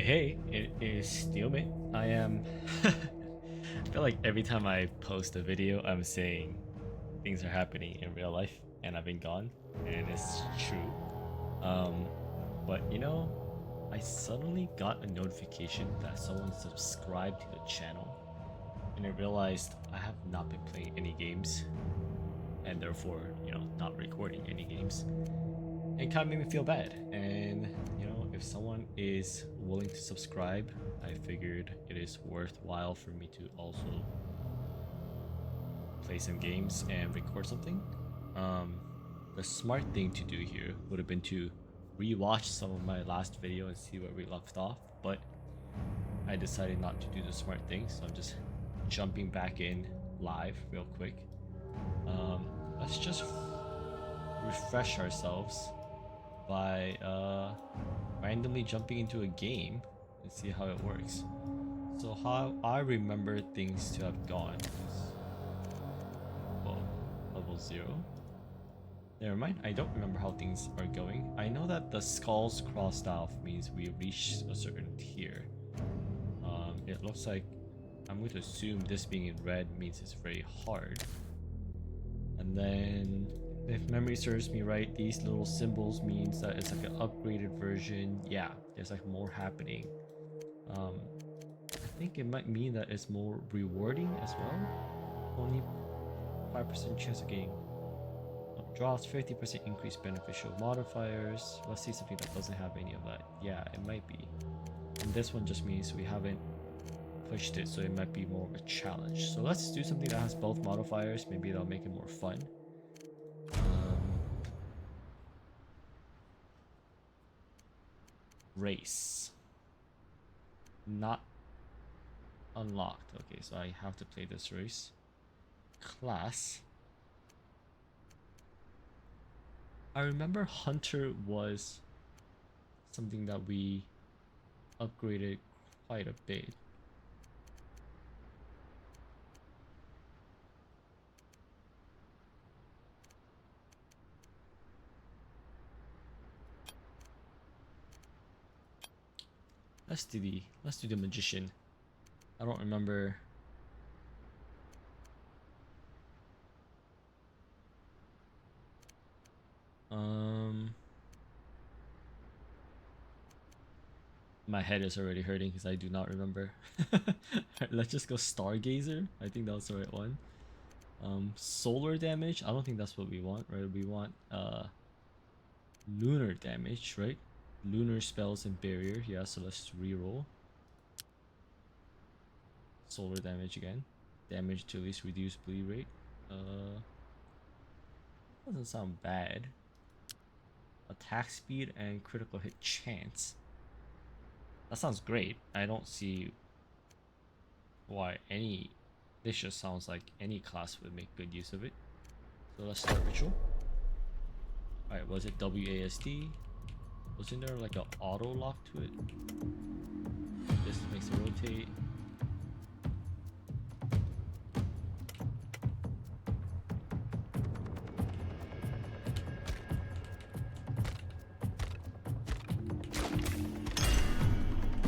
Hey, it is Steelmate. I am. I feel like every time I post a video, I'm saying things are happening in real life, and I've been gone, and it's true. Um, but I suddenly got a notification that someone subscribed to the channel, and I realized I have not been playing any games, and therefore, not recording any games. It kind of made me feel bad. And if someone is willing to subscribe, I figured it is worthwhile for me to also play some games and record something. The smart thing to do here would have been to rewatch some of my last video and see where we left off, but I decided not to do the smart thing, so I'm just jumping back in live real quick. Let's just refresh ourselves by randomly jumping into a game and see how it works. So how I remember things to have gone is, well, level 0. Never mind, I don't remember how things are going. I know that the skulls crossed off means we reached a certain tier. It looks like, I'm going to assume this being in red means it's very hard. And then, if memory serves me right, these little symbols means that it's like an upgraded version. Yeah, there's like more happening. I think it might mean that it's more rewarding as well. Only 5% chance of getting drops, 50% increased beneficial modifiers. Let's see something that doesn't have any of that. Yeah, it might be. And this one just means we haven't pushed it, so it might be more of a challenge. So let's do something that has both modifiers. Maybe that'll make it more fun. Race. Not unlocked. Okay, so I have to play this race. Class. I remember Hunter was something that we upgraded quite a bit. Let's do the magician. I don't remember. My head is already hurting because I do not remember. Let's just go Stargazer. I think that was the right one. Solar damage. I don't think that's what we want, right? We want lunar damage, right? Lunar spells and barrier. Yeah, so let's reroll. Solar damage again. Damage to at least reduce bleed rate. Doesn't sound bad. Attack speed and critical hit chance. That sounds great. I don't see why this just sounds like any class would make good use of it. So let's start ritual. Alright, was it WASD? Wasn't there like an auto lock to it? This makes it rotate.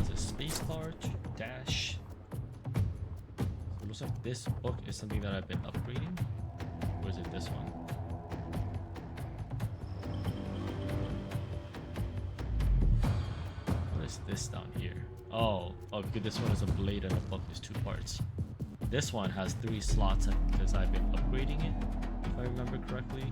Is it spacebar to dash? So it looks like this book is something that I've been upgrading. Or is it this one? This down here. Oh, good. This one is a blade and a book. There's 2 parts. This one has 3 slots because I've been upgrading it, if I remember correctly.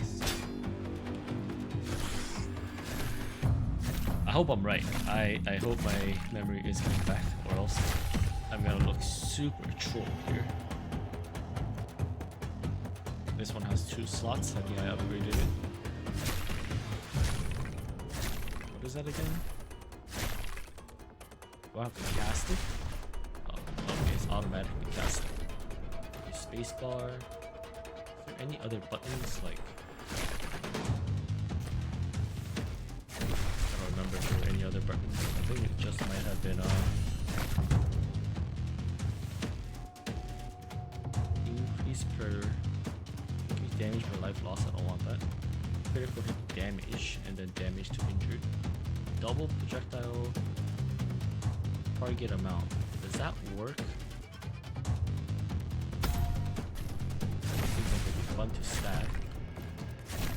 I hope I'm right. I hope my memory is coming back, or else I'm gonna look super troll here. This one has 2 slots. I think I upgraded it. What is that again? Do I have to cast it? Oh, okay, it's automatically casted. Spacebar. Is there any other buttons like? I don't remember if there were any other buttons. I think it just might have been increase damage per life loss. I don't want that. Critical hit damage and then damage to injured. Double projectile. target amount. Does that work? Seems like it'd be fun to stack.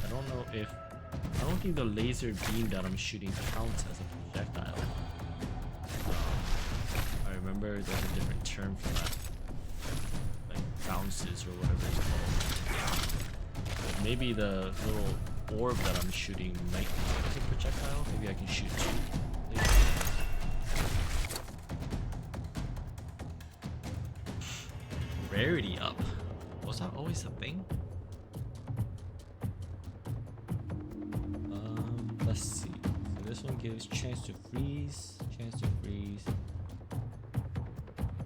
I don't know if... I don't think the laser beam that I'm shooting counts as a projectile. I remember there's a different term for that. Like bounces or whatever it's called. But maybe the little orb that I'm shooting might count as a projectile. Maybe I can shoot 2 lasers. Rarity up. Was that always a thing? Let's see. So this one gives chance to freeze, chance to freeze.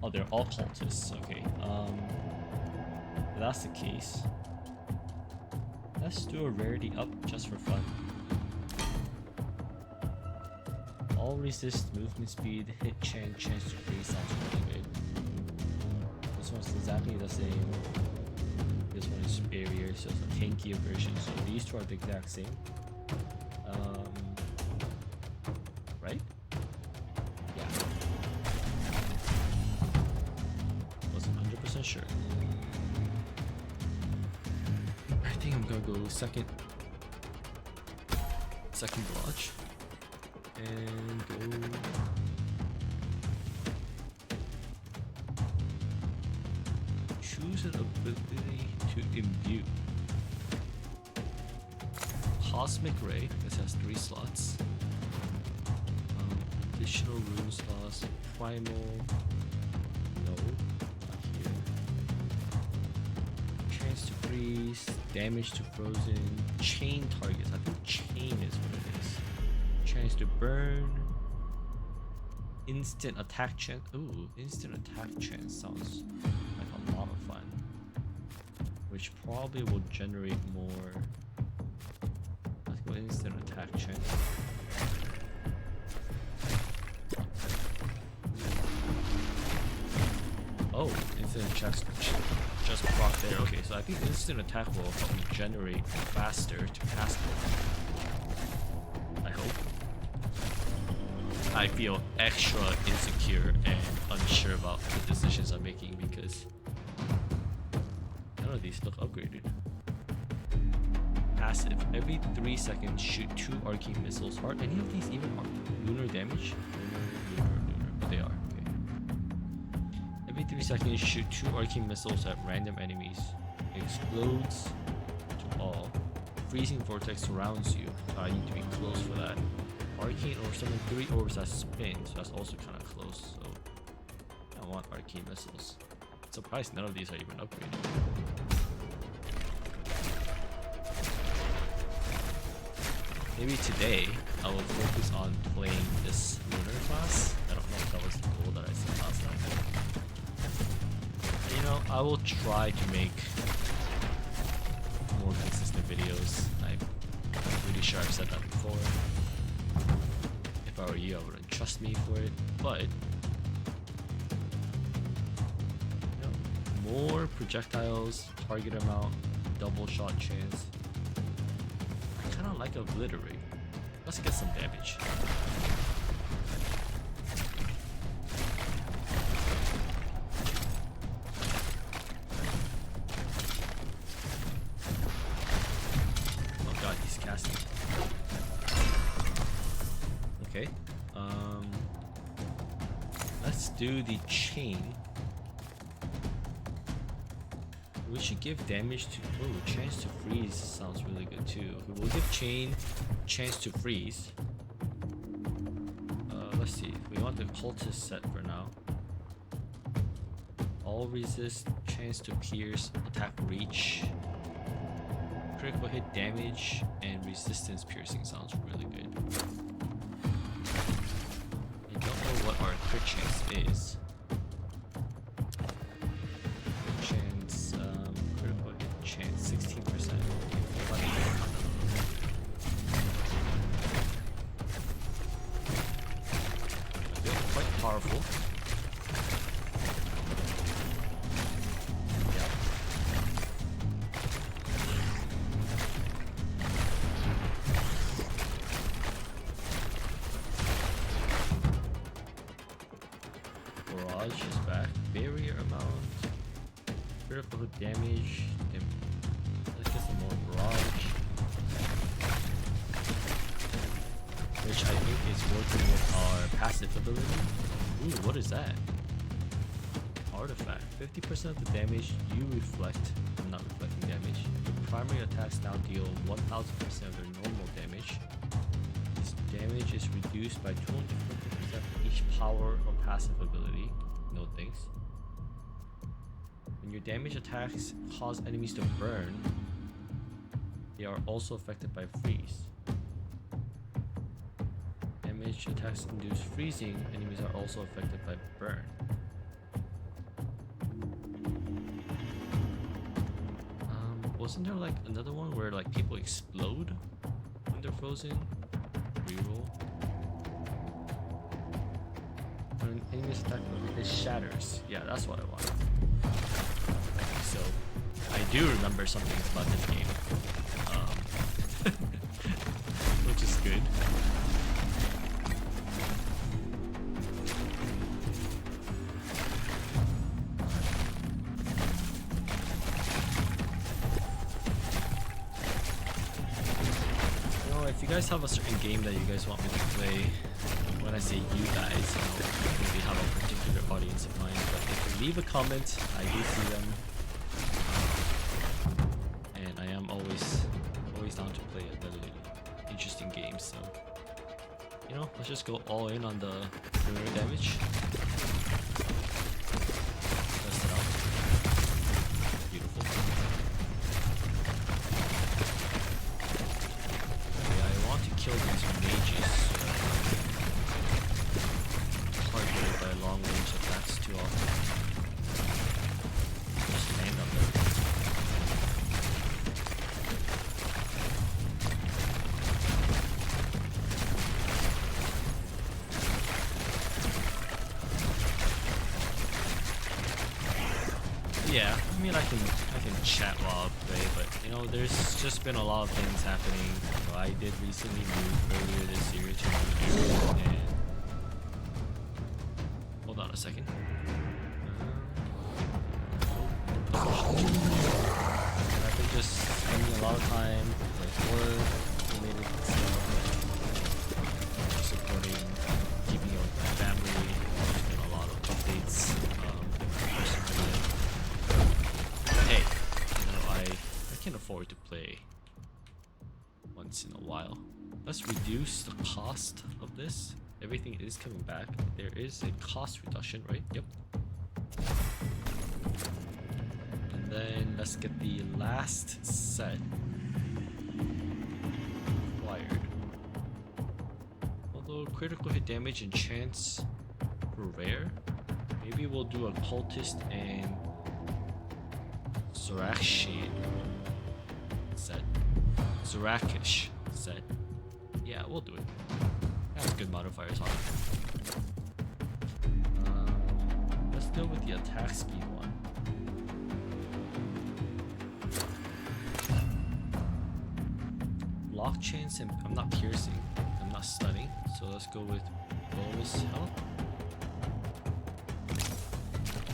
Oh, they're all cultists. Okay. If that's the case, let's do a rarity up just for fun. All resist movement speed, hit chance to freeze sounds really good. This one's exactly the same. This one is superior, so it's a tankier version. So these two are the exact same. Right? Yeah. Wasn't 100% sure. I think I'm gonna go second blotch and go. Choose an ability to imbue. Cosmic Ray. This has 3 slots. Additional room slots. Primal. No, not here. Chance to freeze. Damage to frozen. Chain targets. I think chain is what it is. Chance to burn. Instant attack chance. Ooh, instant attack chance sounds like a lot of fun. Which probably will generate more. Let's go instant attack chance. Oh, instant attack just proc there. Okay, so I think instant attack will help me generate faster to cast it. I hope. I feel extra insecure and unsure about the decisions I'm making because none of these look upgraded. Passive. Every 3 seconds, shoot 2 arcane missiles. Are any of these even lunar damage? Lunar. But they are. Okay. Every 3 seconds, shoot 2 arcane missiles at random enemies. Explodes to all. Freezing vortex surrounds you. I need to be close for that. Arcane or summon 3 orbs that spin, so that's also kind of close. So I want arcane missiles. Surprised none of these are even upgraded. Maybe today I will focus on playing this lunar class. I don't know if that was the goal that I set last time. You know, I will try to make more consistent videos. I'm pretty sure I've said that before. If I were you, I wouldn't trust me for it. But you know, more projectiles, target amount, double shot chance. I kind of like obliterate. Let's get some damage. Oh god, he's casting. Okay. Let's do the chain. We should give damage to... Oh, chance to freeze sounds really good too. Okay, we'll give chain, chance to freeze. Let's see. We want the cultist set for now. All resist, chance to pierce, attack reach. Critical hit damage, and resistance piercing sounds really good. I don't know what our crit chance is. Chance 16%. Quite powerful. Yeah. back. Barrier amount, critical damage, let's get some more barrage, which I think is working with our passive ability. Ooh, what is that? Artifact. 50% of the damage you reflect. I'm not reflecting damage. Your primary attacks now deal 1000% of their normal damage. This damage is reduced by 250% for each power or passive ability. No thanks. When your damage attacks cause enemies to burn, they are also affected by freeze. Damage attacks induce freezing, enemies are also affected by burn. Wasn't there like another one where like people explode when they're frozen? Reroll. When enemies attack, it shatters. Yeah, that's what I want. So, I do remember something about this game, which is good. If you guys have a certain game that you guys want me to play, when I say you guys, I don't really have a particular audience in mind, but if you leave a comment, I do see them, and I am always down to play another interesting game. So, you know, let's just go all in on the primary damage. Test it out. Beautiful. Kill these mages so targeted by long range attacks too often. Just land on them. Yeah, I mean I can chat while I play, but you know there's just been a lot of things happening. You know, I did recently move earlier this year to New and hold on a second. I've been just spending a lot of time like work related stuff, supporting, keeping up with my family. There's been a lot of updates. Hey, you know, I can afford to play once in a while. Let's reduce the cost of this. Everything is coming back. There is a cost reduction, right? Yep. And then let's get the last set acquired. Although critical hit damage and chance were rare, maybe we'll do a cultist and Zorakish set. Zorakish set. Yeah, we'll do it. Has good modifiers on it. Let's go with the attack speed one. Block chance and I'm not piercing. I'm not stunning. So let's go with bonus health.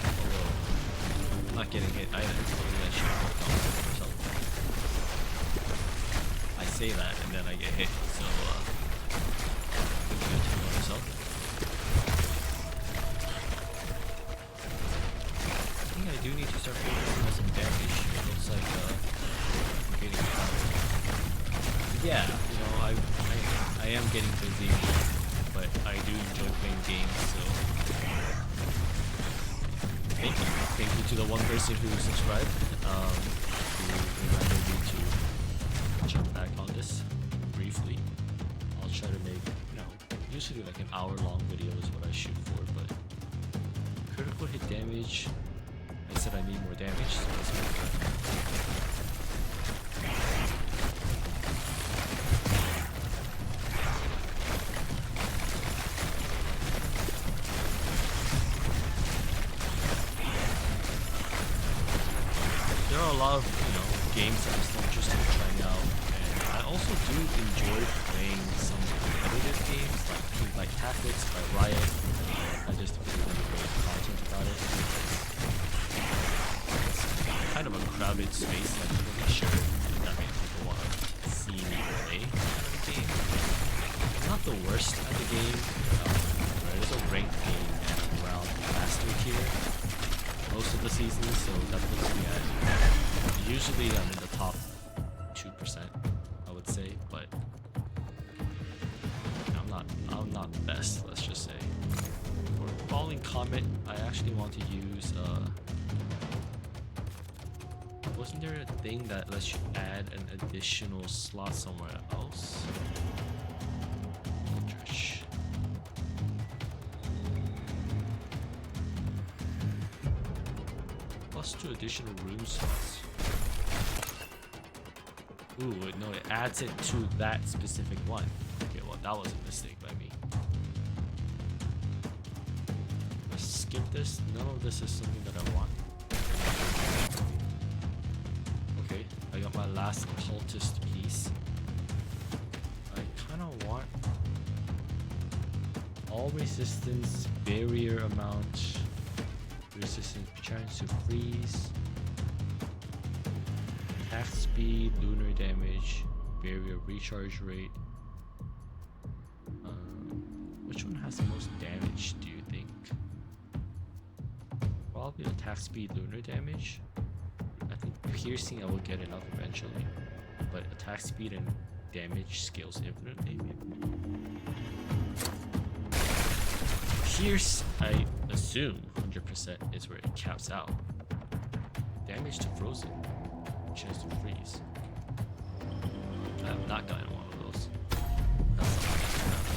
Although I'm not getting hit either. I say that and then I get hit. So I think I do need to start focusing on some damage. It looks like I'm getting power. Yeah, you know, I am getting busy, but I do enjoy playing games, so thank you. Thank you to the one person who subscribed, who reminded me to jump back on this briefly. I'll try to make, you know, usually like an hour-long video is what I shoot for, but critical hit damage, I said I need more damage, so let's make that. There are a lot of, you know, games that I'm still interested in trying out, and I also do enjoy playing some competitive games like Team Fight Tactics by Riot, I just really want to make content about it. It's kind of a crowded space, and I'm really sure that many people want to see me play kind of a game. I'm not the worst at the game. There's a ranked game at around master tier most of the seasons, so that puts me at usually I'm in the top 2%, I would say, but I'm not the best, let's just say. For Falling Comet, I actually want to use wasn't there a thing that lets you add an additional slot somewhere else? Trash. Plus 2 additional room slots. Ooh, no, it adds it to that specific one. Okay, well, that was a mistake by me. Let's skip this. None of this is something that I want. Okay, I got my last cultist piece. I kind of want all resistance, barrier amount, resistance chance to freeze, attack speed, lunar damage, barrier recharge rate. Which one has the most damage, do you think? Probably attack speed, lunar damage. I think piercing I will get enough eventually, but attack speed and damage scales infinitely. Pierce, I assume 100% is where it caps out. Damage to frozen, chance to freeze. I have not gotten one of those. That's something I have.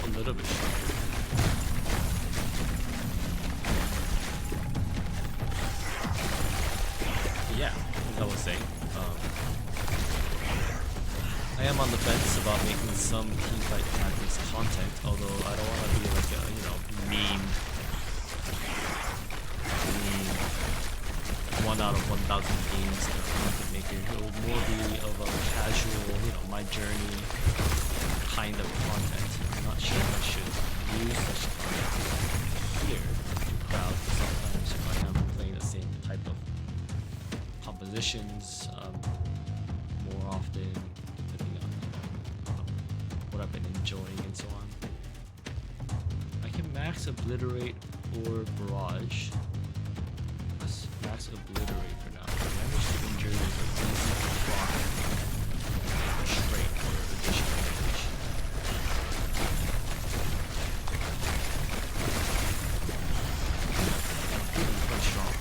A little bit stronger. Yeah, as I was saying, I am on the fence about making some teamfight tactics content, although I don't want to be like a, meme 1 out of 1,000 games kind of content maker. It will more be of a casual, my journey kind of content. I'm not sure if I should use such content here to crowd. Sometimes if I am playing the same type of compositions more often, depending on what I've been enjoying and so on. I can max obliterate or barrage. Let's max obliterate for now. Damage to injury is a easy to block straight or additional damage. Quite strong.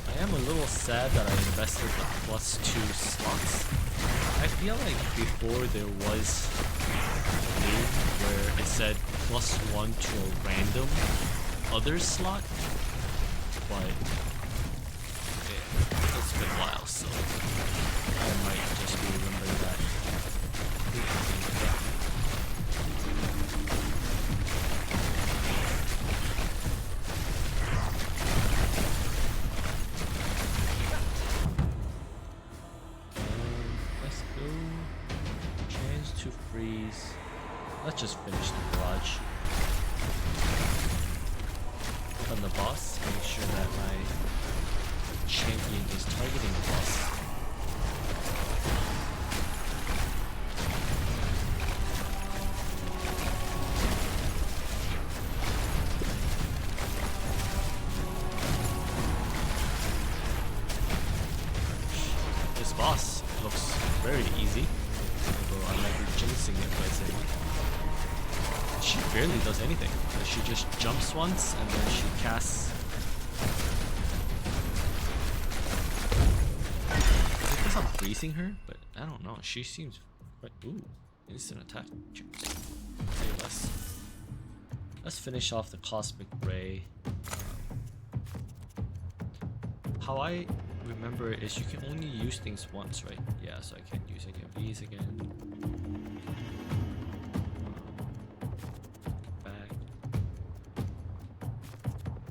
I am a little sad that I invested the +2 slots. I feel like before there was a game where it said +1 to a random other slot, but it's been a while, so I might just remember that. Let's go. Chance to freeze. Let's just finish the barrage. Click on the boss, make sure that my champion is targeting the boss. This boss looks very easy, although I might be jinxing it by saying she barely does anything. She just jumps once and then she casts. Is it because I'm freezing her? But I don't know. She seems quite. Ooh, instant attack. Say less. Let's finish off the Cosmic Ray. How I remember it is you can only use things once, right? Yeah, so I can't use any of these again.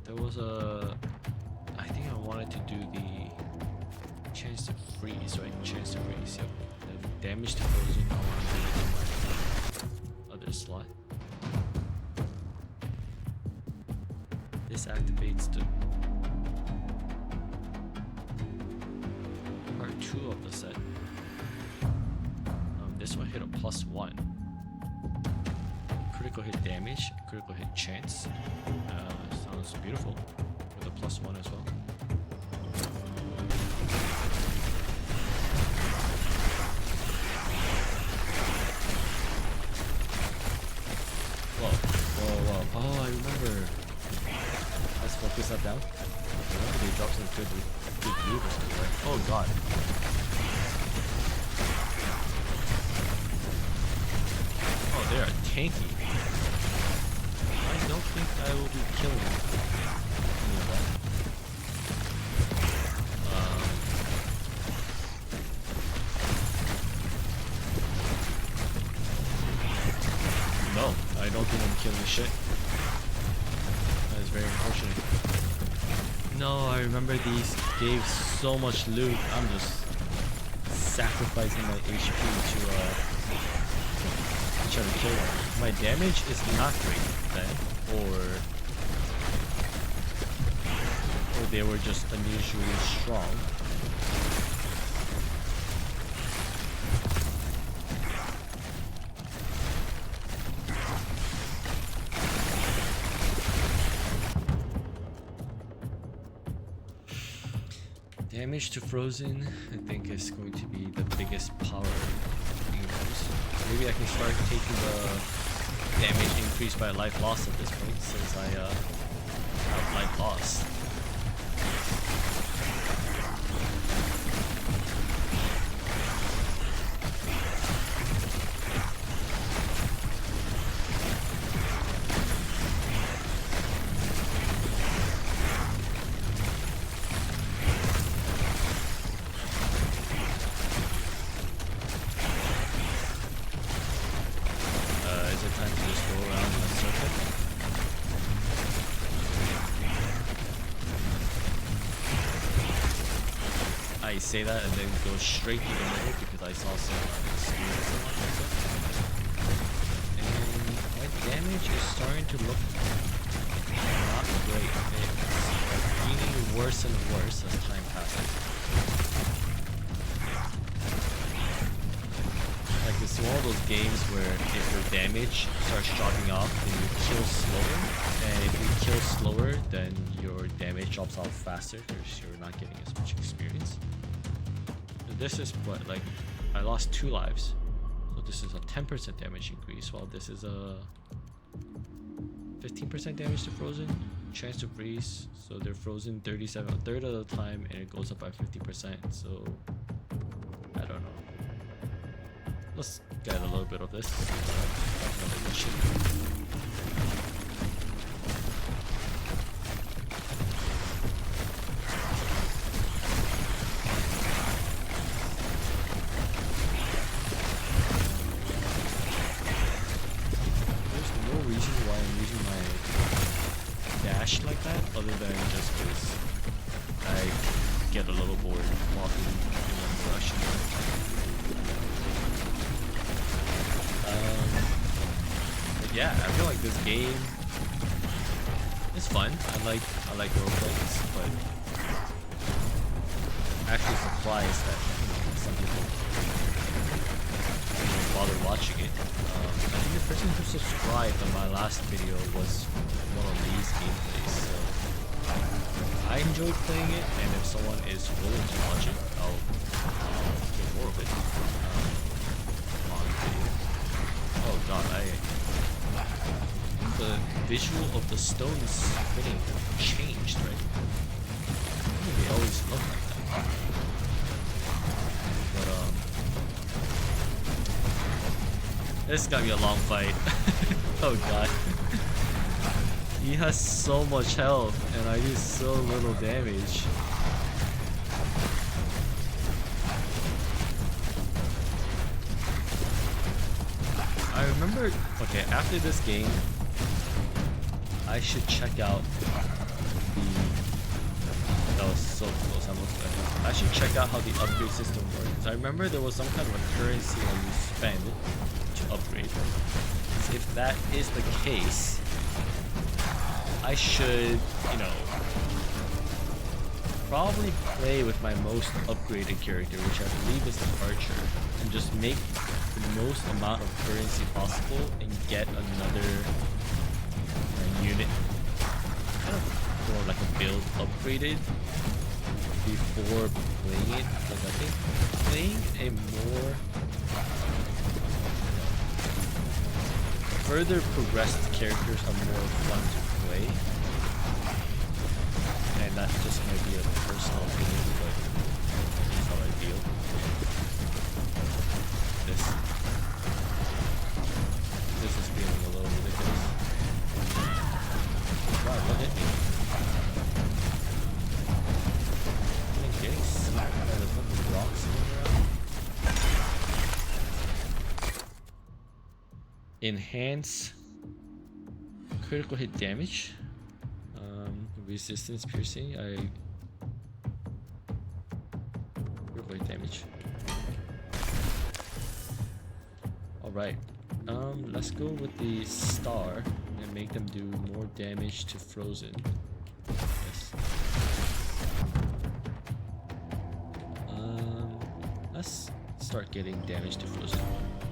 There was a... I think I wanted to do the chance to freeze, right? Chance to freeze, yep. The damage to frozen, I want to do it in my other slot. This activates the part 2 of the set. This one hit a +1. Critical hit damage, critical hit chance. Sounds beautiful with a +1 as well. Whoa. Oh, I remember. Let's focus that down. I remember they dropped some good loot or something, right? Oh god. Oh, they are tanky. I don't think I will be killing any of that. No, I don't think I'm killing shit. That is very unfortunate. No, I remember these gave so much loot. I'm just sacrificing my HP to try to kill them. My damage is not great then, or they were just unusually strong. Damage to frozen, I think, is going to be the biggest power increase. Maybe I can start taking the damage increase by life loss at this point, since I have life loss. I say that and then go straight to the middle because I saw some spears and stuff. And my damage is starting to look not great. It's getting worse and worse as time passes. Like, it's one of those games where if your damage starts dropping off, then you kill slower. And if you kill slower, then your damage drops off faster because you're not getting as much experience. This is what, like, I lost 2 lives, so this is a 10% damage increase, while this is a 15% damage to frozen, chance to freeze, so they're frozen 37 a third of the time, and it goes up by 50%. So I don't know. Let's get a little bit of this. Like that, other than just because I get a little bored walking in one direction. But yeah, I feel like this game is fun. I like roguelikes, but actually surprised that some people don't bother watching it. I think the person who subscribed on my last video was one of these gameplays, so I enjoyed playing it, and if someone is willing to watch it, I'll get more of it on video. Oh god, the visual of the stones fitting changed, right? I think they always look like that. But this is gonna be a long fight. Oh god. He has so much health and I do so little damage. I remember, okay, after this game, I should check out the That was so close. I should check out how the upgrade system works. I remember there was some kind of a currency that you spend to upgrade. So if that is the case, I should, you know, probably play with my most upgraded character, which I believe is the archer, and just make the most amount of currency possible and get another unit, kind of more like a build upgraded before playing it, because I think playing a more further progressed characters are more fun to play. And that just might be a personal opinion, but that's how I feel. This is feeling a little ridiculous. Wow, what hit me? I'm getting smacked by the fucking rocks around. Enhance critical hit damage. Resistance piercing. Critical hit damage. Alright. Let's go with the star and make them do more damage to frozen. Yes. Let's start getting damage to frozen.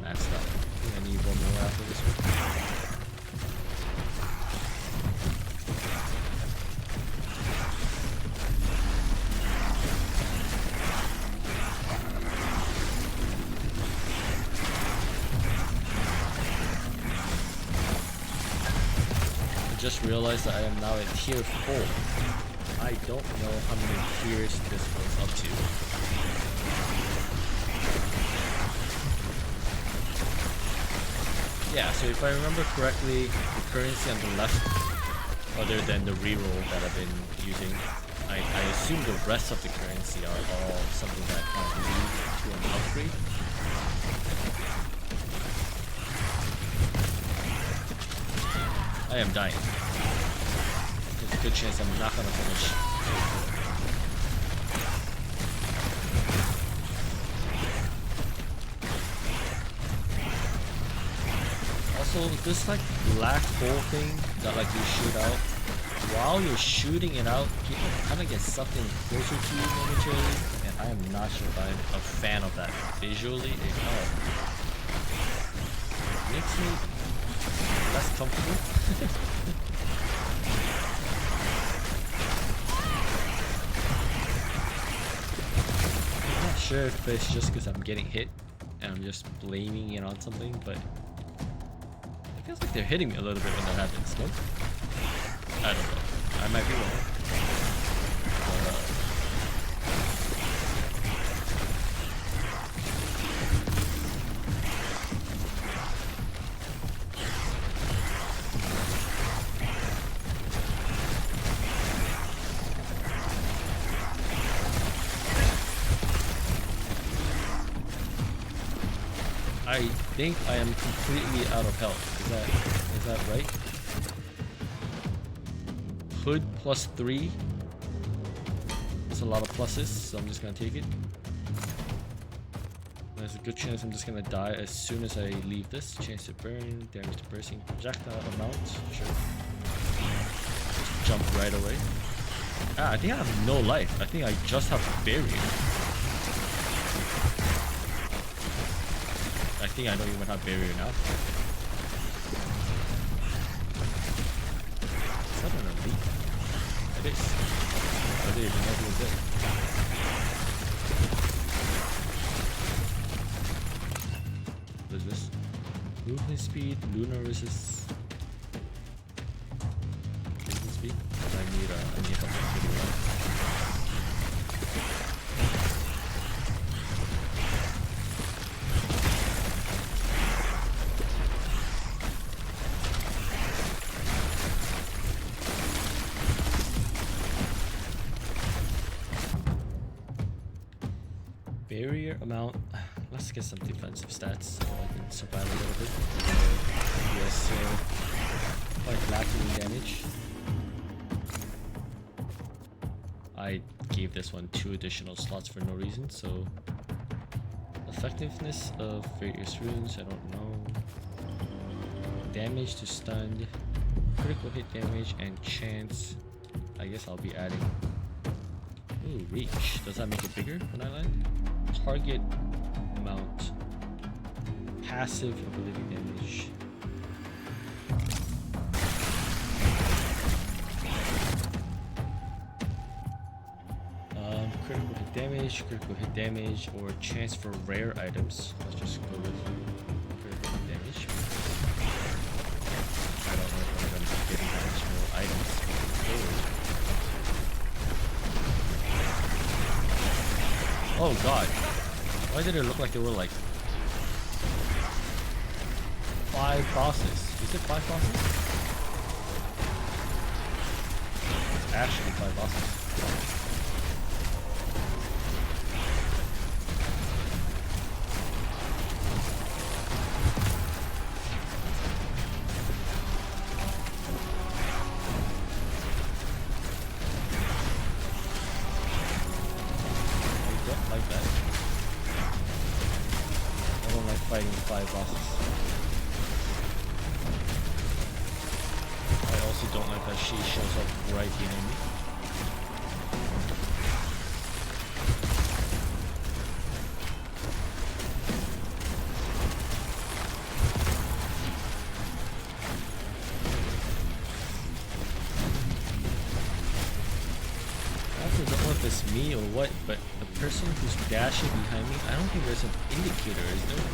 Maxed out. I think I need one more after this one. Just realized that I am now at tier 4. I don't know how many tiers this goes up to. Yeah, so if I remember correctly, the currency on the left, other than the reroll that I've been using, I assume the rest of the currency are all something that kind of lead to an upgrade. I am dying. There's a good chance I'm not gonna finish. Also, this like black hole thing that like you shoot out, while you're shooting it out, people kind of get something closer to you momentarily, and I am not sure if I'm a fan of that. Visually, it kind of makes me less comfortable. I'm not sure if it's just because I'm getting hit and I'm just blaming it on something, but it feels like they're hitting me a little bit when that happens, no? I don't know. I might be wrong. I think I am completely out of health. Is that right? Hood +3. That's a lot of pluses, so I'm just gonna take it. There's a good chance I'm just gonna die as soon as I leave this. Chance to burn, damage to bursting projectile amount. Sure. Just jump right away. Ah, I think I have no life. I think I just have barrier. I think I don't even have barrier now. Is that an elite? It is. I didn't even know who was there. What is this? Movement speed, lunar resist. Movement speed? I need help getting around. Barrier amount. Let's get some defensive stats so I can survive a little bit. Yes, quite lacking in damage. I gave this one 2 additional slots for no reason, so effectiveness of various runes, I don't know. Damage to stunned, critical hit damage, and chance. I guess I'll be adding. Ooh, reach. Does that make it bigger when I land? Target amount. Passive ability damage. Critical hit damage, or chance for rare items. Let's just go with critical hit damage. I don't know if I'm going to be getting additional items forward. Oh god. Why did it look like there were like 5 bosses? Is it 5 bosses? It's actually 5 bosses. Fighting 5 bosses. I also don't like that she shows up right behind me. I also don't know if it's me or what, but the person who's dashing behind me, I don't think there's an indicator, is there?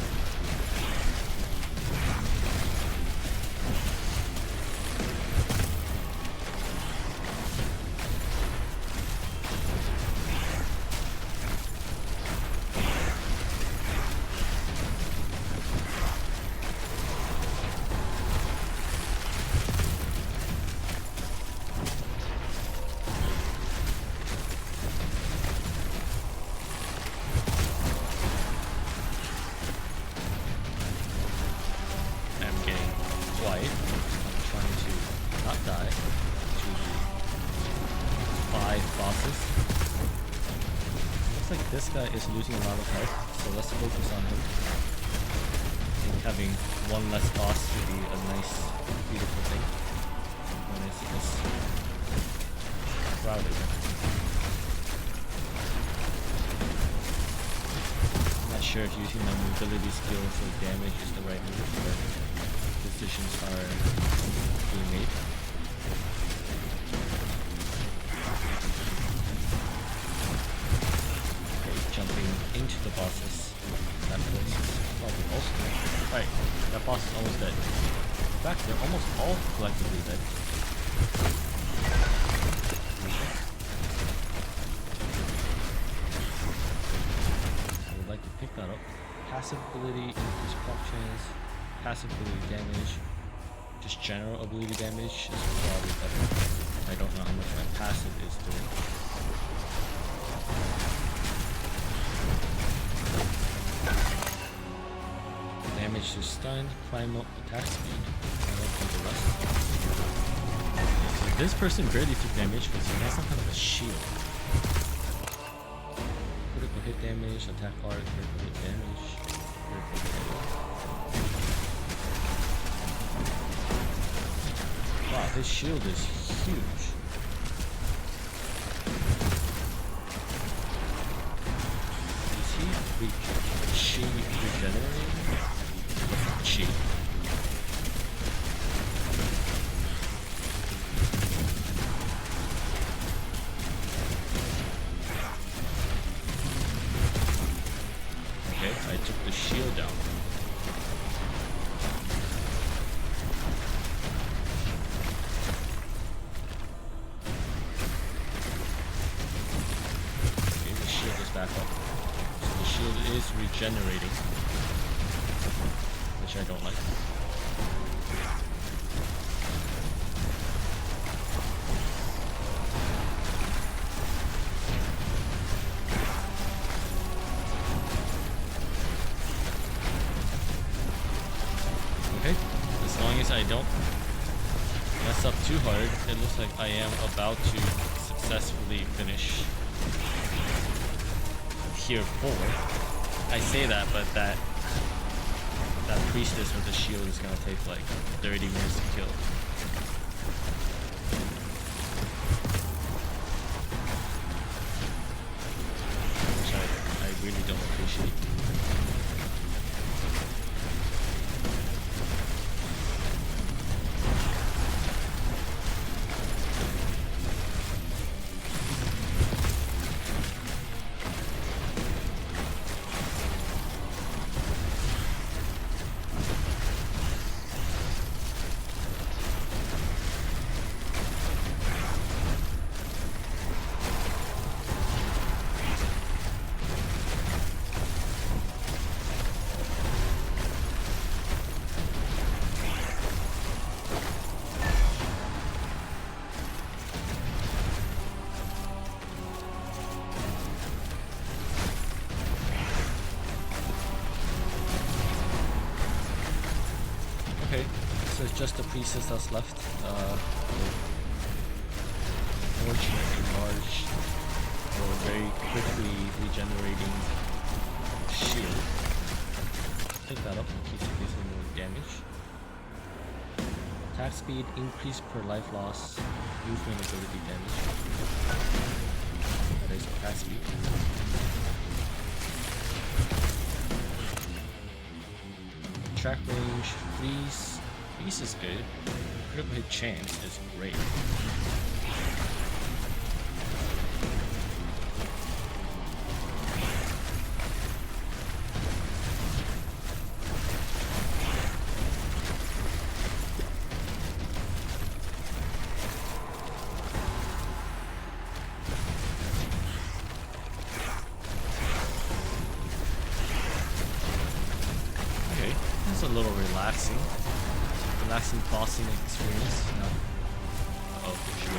This guy is losing a lot of health, so let's focus on him. I think having one less boss would be a nice, beautiful thing when it's this crowded. I'm not sure if using my mobility skill for damage is the right move, but decisions are being made. Jumping into the bosses. That boss is probably also dead. Right, that boss is almost dead. In fact, they're almost all collectively dead. So I would like to pick that up. Passive ability, increase proc chance. Passive ability damage. Just general ability damage is probably better. I don't know how much my passive is doing. Damage to stun, primal attack speed. I don't think the rest. So this person barely took damage because he has some kind of a shield. Critical hit damage, attack art, critical hit damage. Critical hit damage. Wow, his shield is huge. Is she regenerating? Chi. Okay, I took the shield down. Okay, the shield is back up. So the shield is regenerating. Which I don't like. Okay, as long as I don't mess up too hard, it looks like I am about to successfully finish Tier 4. I say that, but that priestess with the shield is gonna take like 30 minutes to kill. Which I really don't appreciate. So it's just the priestess that's left. Fortunately large or very quickly regenerating shield. Pick that up in case it gives me more damage. Attack speed increase per life loss, movement ability damage. That is attack speed. Track range, freeze. Freeze is good. Critical hit chance is great. Okay, that's a little relaxing. Relaxing bossing experience. No. Oh, shit.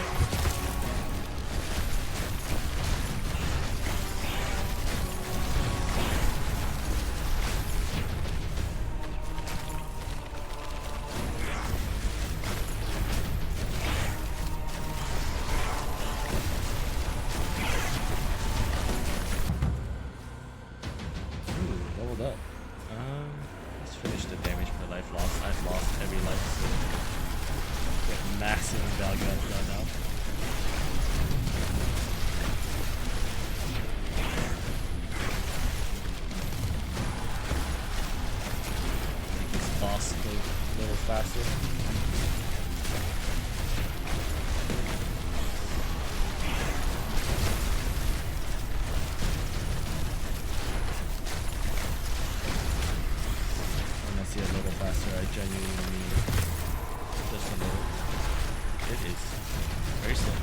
Ooh, leveled up. Let's finish the damage per life loss. I've lost every life, so get maximum value out of that now. Make this boss go a little faster. A little faster, I genuinely mean just a little. It is very slow.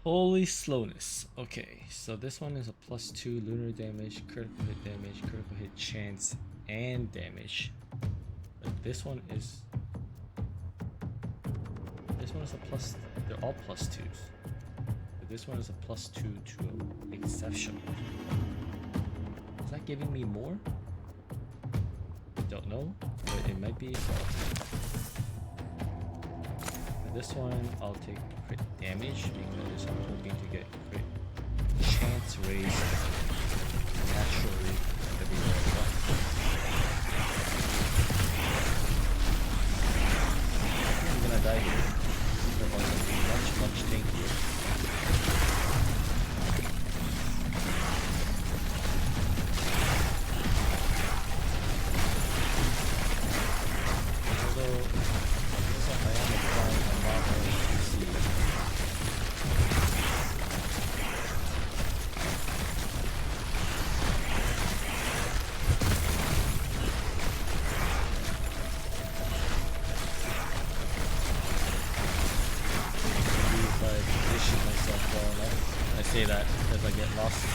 Holy slowness. Okay, so this one is a +2 lunar damage, critical hit damage, critical hit chance, and damage. But this one is a plus. They're all +2s. But this one is a +2 to exceptional. Is that giving me more? Don't know, but it might be. So. For this one, I'll take crit damage because I'm hoping to get crit chance raised naturally everywhere I go. I'm gonna die here. They're going to be much tankier. I say that because I get lost.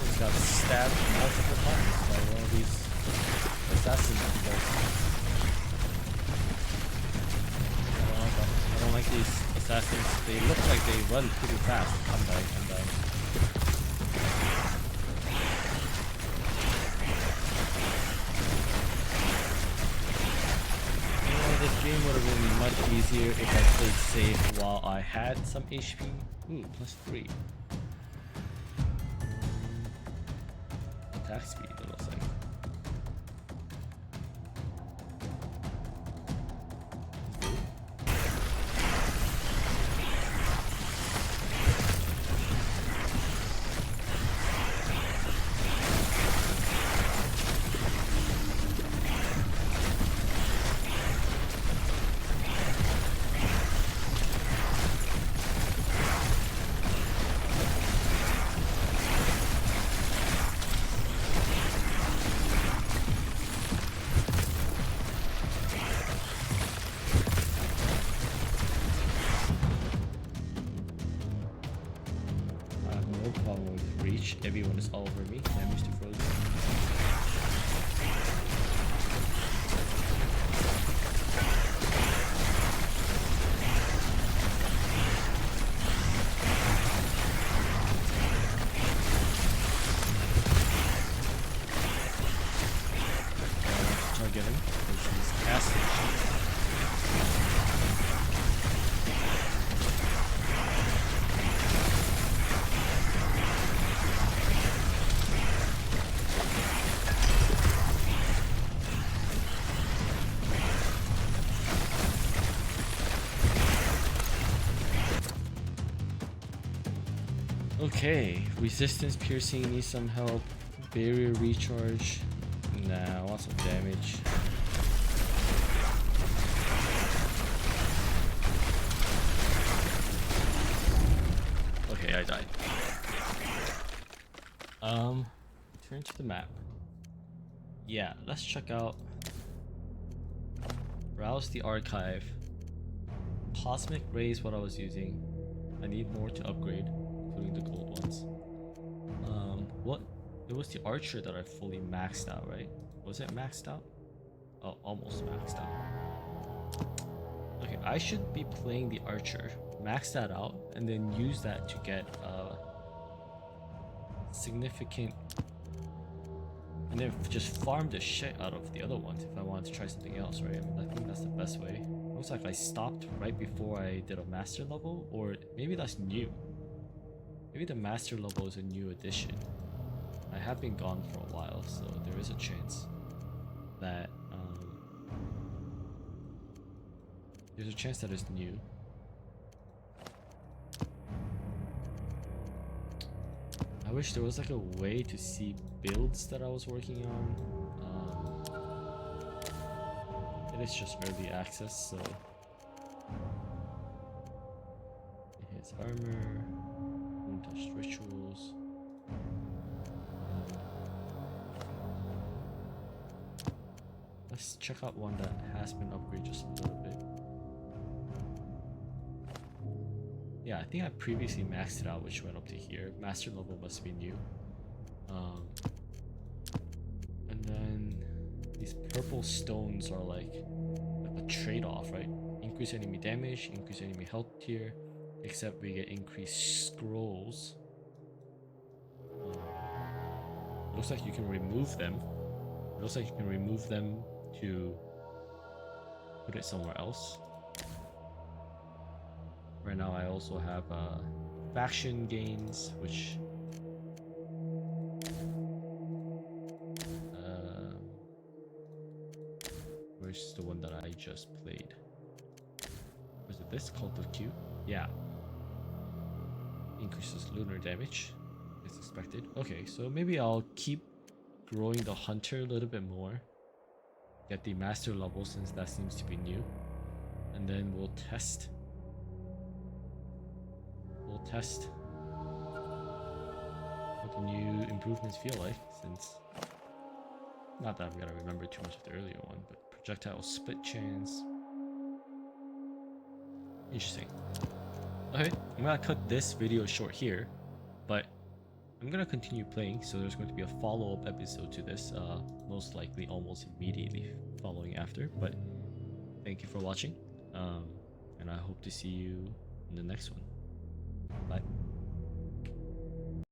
Just got stabbed multiple times by one of these assassins, they look like they run pretty fast. I'm dying, I'm dying. This game would have been much easier if I played safe while I had some HP. Ooh, +3. Attack speed, it looks like. Everyone is all over me. Damage to frozen. Target him because he's casting. Okay, resistance piercing needs some help. Barrier recharge. Nah, I want some damage. Okay, I died. Return to the map. Yeah, let's check out. Browse the archive. Cosmic Ray is what I was using. I need more to upgrade, including the gold ones. What? It was the archer that I fully maxed out, right? Was it maxed out? Oh, almost maxed out. Okay, I should be playing the archer, max that out, and then use that to get significant, and then just farm the shit out of the other ones if I wanted to try something else, right? I mean, I think that's the best way. Looks like I stopped right before I did a master level, or maybe that's new. Maybe the master level is a new addition. I have been gone for a while, so there is a chance that there's a chance that it's new. I wish there was like a way to see builds that I was working on. It is just early access, so his armor, untouched rituals. Let's check out one that has been upgraded just a little bit. Yeah, I think I previously maxed it out, which went up to here. Master level must be new. And then these purple stones are like a trade-off, right? Increase enemy damage, increase enemy health tier, except we get increased scrolls. Looks like you can remove them. Looks like you can remove them to put it somewhere else. Right now I also have faction gains, which where's the one that I just played? Was it this called the Q? Yeah. Increases lunar damage as expected. Okay, so maybe I'll keep growing the hunter a little bit more. Get the master level since that seems to be new. And then we'll test. What the new improvements feel like, since not that I'm gonna remember too much of the earlier one, but projectile split chance. Interesting. Okay, I'm gonna cut this video short here, but I'm gonna continue playing, so there's going to be a follow-up episode to this, most likely almost immediately following after. But thank you for watching, and I hope to see you in the next one. Bye.